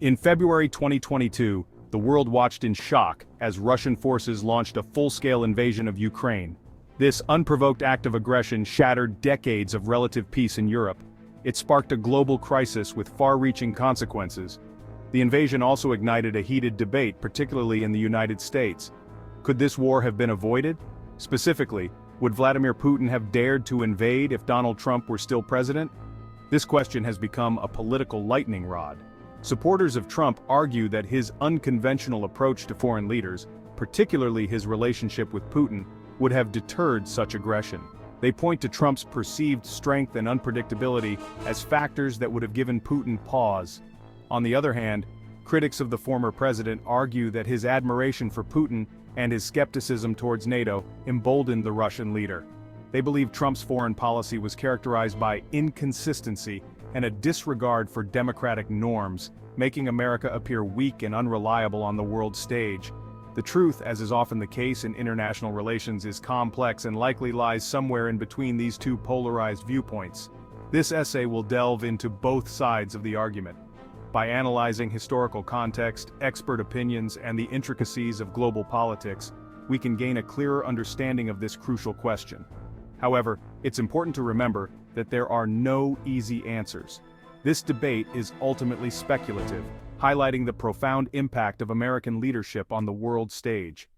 In February 2022, the world watched in shock as Russian forces launched a full-scale invasion of Ukraine. This unprovoked act of aggression shattered decades of relative peace in Europe. It sparked a global crisis with far-reaching consequences. The invasion also ignited a heated debate, particularly in the United States. Could this war have been avoided? Specifically, would Vladimir Putin have dared to invade if Donald Trump were still president? This question has become a political lightning rod. Supporters of Trump argue that his unconventional approach to foreign leaders, particularly his relationship with Putin, would have deterred such aggression. They point to Trump's perceived strength and unpredictability as factors that would have given Putin pause. On the other hand, critics of the former president argue that his admiration for Putin and his skepticism towards NATO emboldened the Russian leader. They believe Trump's foreign policy was characterized by inconsistency and a disregard for democratic norms, making America appear weak and unreliable on the world stage. The truth, as is often the case in international relations, is complex and likely lies somewhere in between these two polarized viewpoints. This essay will delve into both sides of the argument. By analyzing historical context, expert opinions, and the intricacies of global politics, we can gain a clearer understanding of this crucial question. However, it's important to remember that there are no easy answers. This debate is ultimately speculative, highlighting the profound impact of American leadership on the world stage.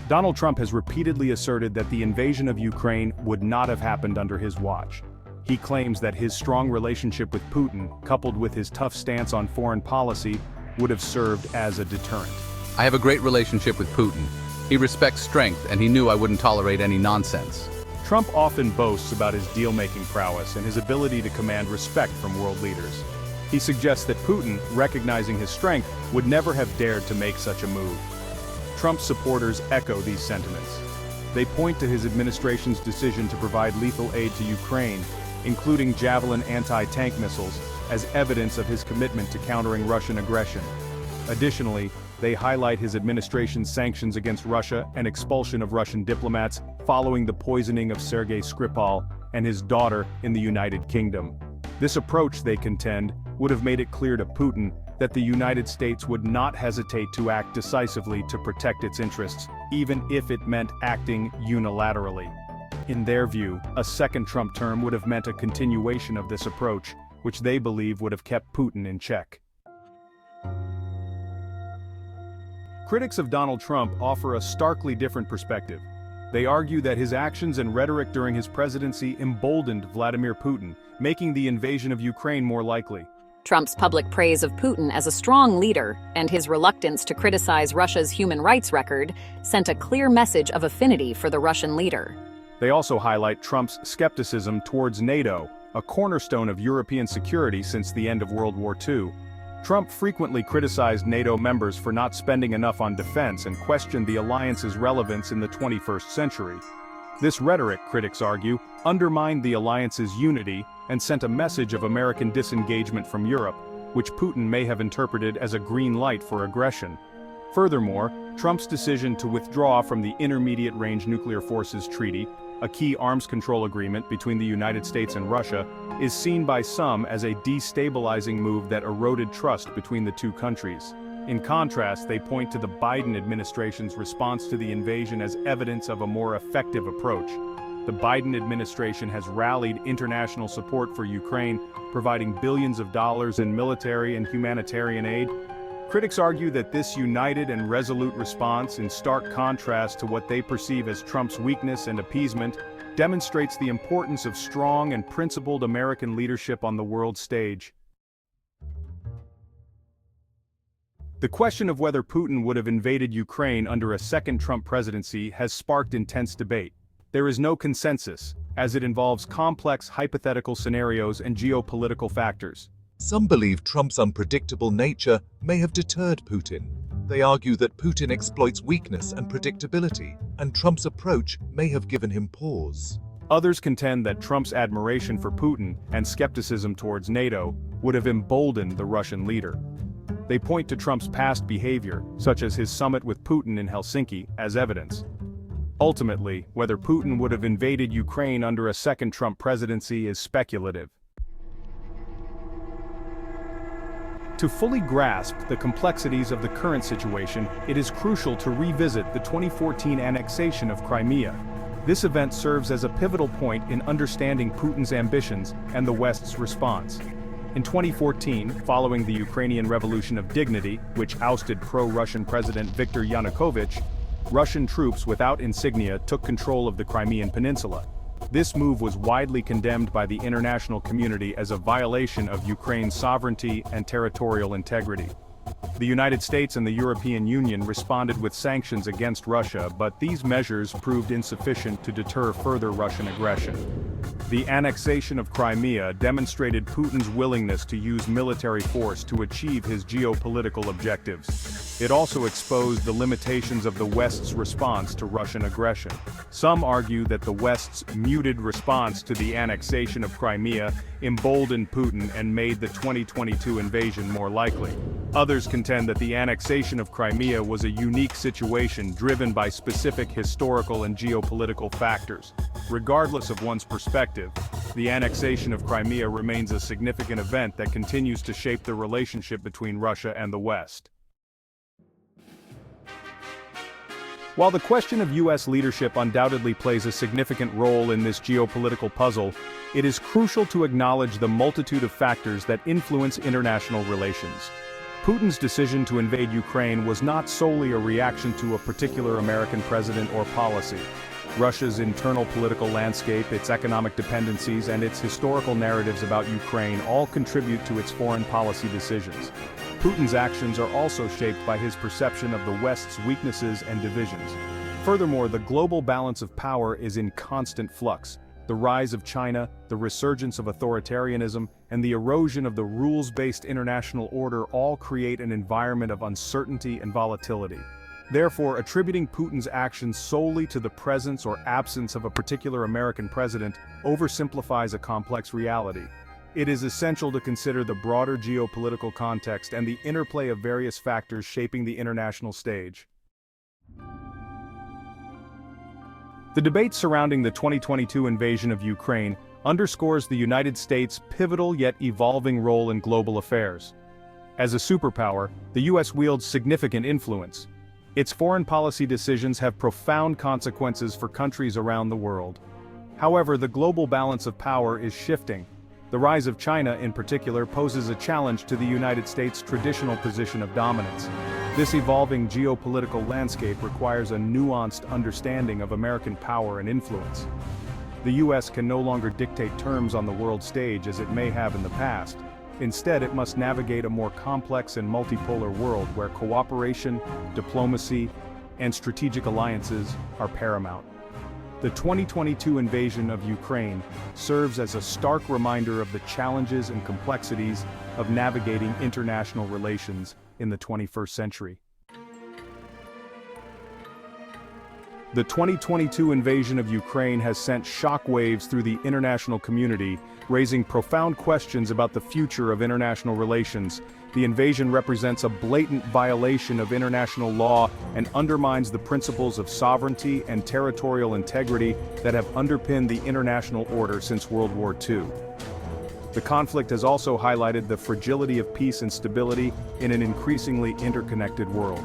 Donald Trump has repeatedly asserted that the invasion of Ukraine would not have happened under his watch. He claims that his strong relationship with Putin, coupled with his tough stance on foreign policy, would have served as a deterrent. I have a great relationship with Putin. He respects strength, and he knew I wouldn't tolerate any nonsense. Trump often boasts about his deal-making prowess and his ability to command respect from world leaders. He suggests that Putin, recognizing his strength, would never have dared to make such a move. Trump's supporters echo these sentiments. They point to his administration's decision to provide lethal aid to Ukraine, including Javelin anti-tank missiles, as evidence of his commitment to countering Russian aggression. Additionally, they highlight his administration's sanctions against Russia and expulsion of Russian diplomats following the poisoning of Sergei Skripal and his daughter in the United Kingdom. This approach, they contend, would have made it clear to Putin that the United States would not hesitate to act decisively to protect its interests, even if it meant acting unilaterally. In their view, a second Trump term would have meant a continuation of this approach, which they believe would have kept Putin in check. Critics of Donald Trump offer a starkly different perspective. They argue that his actions and rhetoric during his presidency emboldened Vladimir Putin, making the invasion of Ukraine more likely. Trump's public praise of Putin as a strong leader and his reluctance to criticize Russia's human rights record sent a clear message of affinity for the Russian leader. They also highlight Trump's skepticism towards NATO, a cornerstone of European security since the end of World War II. Trump frequently criticized NATO members for not spending enough on defense and questioned the alliance's relevance in the 21st century. This rhetoric, critics argue, undermined the alliance's unity and sent a message of American disengagement from Europe, which Putin may have interpreted as a green light for aggression. Furthermore, Trump's decision to withdraw from the Intermediate Range Nuclear Forces Treaty, a key arms control agreement between the United States and Russia, is seen by some as a destabilizing move that eroded trust between the two countries. In contrast, they point to the Biden administration's response to the invasion as evidence of a more effective approach. The Biden administration has rallied international support for Ukraine, providing billions of dollars in military and humanitarian aid. Critics argue that this united and resolute response, in stark contrast to what they perceive as Trump's weakness and appeasement, demonstrates the importance of strong and principled American leadership on the world stage. The question of whether Putin would have invaded Ukraine under a second Trump presidency has sparked intense debate. There is no consensus, as it involves complex hypothetical scenarios and geopolitical factors. Some believe Trump's unpredictable nature may have deterred Putin. They argue that Putin exploits weakness and predictability, and Trump's approach may have given him pause. Others contend that Trump's admiration for Putin and skepticism towards NATO would have emboldened the Russian leader. They point to Trump's past behavior, such as his summit with Putin in Helsinki, as evidence. Ultimately, whether Putin would have invaded Ukraine under a second Trump presidency is speculative. To fully grasp the complexities of the current situation, it is crucial to revisit the 2014 annexation of Crimea. This event serves as a pivotal point in understanding Putin's ambitions and the West's response. In 2014, following the Ukrainian Revolution of Dignity, which ousted pro-Russian President Viktor Yanukovych, Russian troops without insignia took control of the Crimean Peninsula. This move was widely condemned by the international community as a violation of Ukraine's sovereignty and territorial integrity. The United States and the European Union responded with sanctions against Russia, but these measures proved insufficient to deter further Russian aggression. The annexation of Crimea demonstrated Putin's willingness to use military force to achieve his geopolitical objectives. It also exposed the limitations of the West's response to Russian aggression. Some argue that the West's muted response to the annexation of Crimea emboldened Putin and made the 2022 invasion more likely. Others contend that the annexation of Crimea was a unique situation driven by specific historical and geopolitical factors. Regardless of one's perspective, the annexation of Crimea remains a significant event that continues to shape the relationship between Russia and the West. While the question of U.S. leadership undoubtedly plays a significant role in this geopolitical puzzle, it is crucial to acknowledge the multitude of factors that influence international relations. Putin's decision to invade Ukraine was not solely a reaction to a particular American president or policy. Russia's internal political landscape, its economic dependencies, and its historical narratives about Ukraine all contribute to its foreign policy decisions. Putin's actions are also shaped by his perception of the West's weaknesses and divisions. Furthermore, the global balance of power is in constant flux. The rise of China, the resurgence of authoritarianism, and the erosion of the rules-based international order all create an environment of uncertainty and volatility. Therefore, attributing Putin's actions solely to the presence or absence of a particular American president oversimplifies a complex reality. It is essential to consider the broader geopolitical context and the interplay of various factors shaping the international stage. The debate surrounding the 2022 invasion of Ukraine underscores the United States' pivotal yet evolving role in global affairs. As a superpower, the U.S. wields significant influence. Its foreign policy decisions have profound consequences for countries around the world. However, the global balance of power is shifting. The rise of China, in particular, poses a challenge to the United States' traditional position of dominance. This evolving geopolitical landscape requires a nuanced understanding of American power and influence. The U.S. can no longer dictate terms on the world stage as it may have in the past. Instead, it must navigate a more complex and multipolar world where cooperation, diplomacy, and strategic alliances are paramount. The 2022 invasion of Ukraine serves as a stark reminder of the challenges and complexities of navigating international relations in the 21st century. The 2022 invasion of Ukraine has sent shockwaves through the international community, raising profound questions about the future of international relations. The invasion represents a blatant violation of international law and undermines the principles of sovereignty and territorial integrity that have underpinned the international order since World War II. The conflict has also highlighted the fragility of peace and stability in an increasingly interconnected world.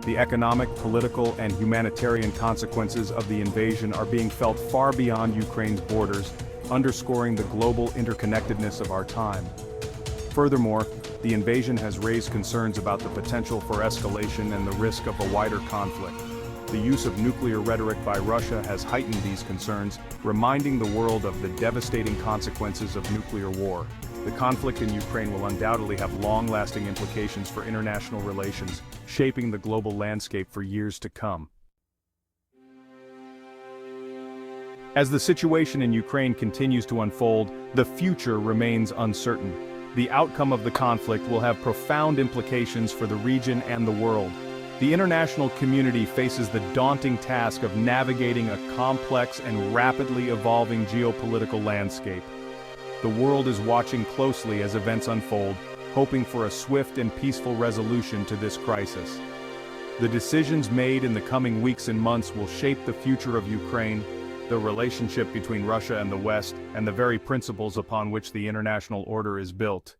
The economic, political, and humanitarian consequences of the invasion are being felt far beyond Ukraine's borders, underscoring the global interconnectedness of our time. Furthermore, the invasion has raised concerns about the potential for escalation and the risk of a wider conflict. The use of nuclear rhetoric by Russia has heightened these concerns, reminding the world of the devastating consequences of nuclear war. The conflict in Ukraine will undoubtedly have long-lasting implications for international relations, shaping the global landscape for years to come. As the situation in Ukraine continues to unfold, the future remains uncertain. The outcome of the conflict will have profound implications for the region and the world. The international community faces the daunting task of navigating a complex and rapidly evolving geopolitical landscape. The world is watching closely as events unfold, hoping for a swift and peaceful resolution to this crisis. The decisions made in the coming weeks and months will shape the future of Ukraine, the relationship between Russia and the West, and the very principles upon which the international order is built.